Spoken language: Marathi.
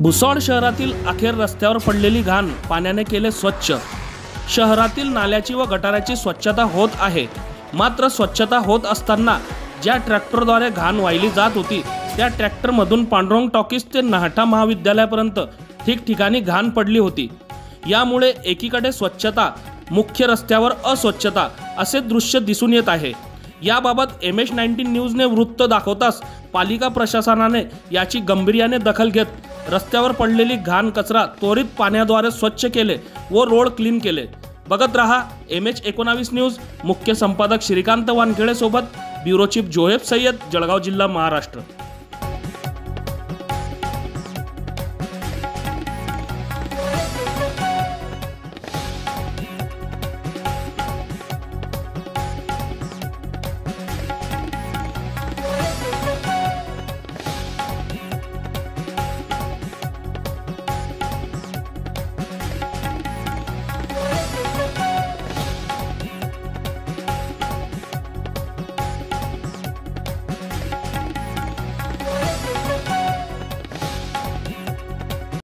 भुसावळ शहरातील अखेर रस्त्यावर पडलेली घाण पाण्याने केले स्वच्छ। शहरातील नाल्याची व गटाराची स्वच्छता होत आहे, मात्र स्वच्छता होत असताना ज्या ट्रॅक्टरद्वारे घाण वाहिली जात होती त्या ट्रॅक्टरमधून पांडुरंग टॉकीज ते नाहटा महाविद्यालयापर्यंत ठिकठिकाणी घाण पडली होती। यामुळे एकीकडे स्वच्छता, मुख्य रस्त्यावर अस्वच्छता असे दृश्य दिसून येत आहे। याबाबत MH19 न्यूजने वृत्त दाखवताच पालिका प्रशासनाने याची गांभीर्याने दखल घेत रस्त्यावर पडलेली घाण कचरा त्वरित पाण्याद्वारे स्वच्छ केले व रोड क्लीन केले। बघत रहा MH19 न्यूज। मुख्य संपादक श्रीकांत वानखेडे सोबत ब्युरो चीफ जोहेब सय्यद, जळगाव जिल्हा, महाराष्ट्र।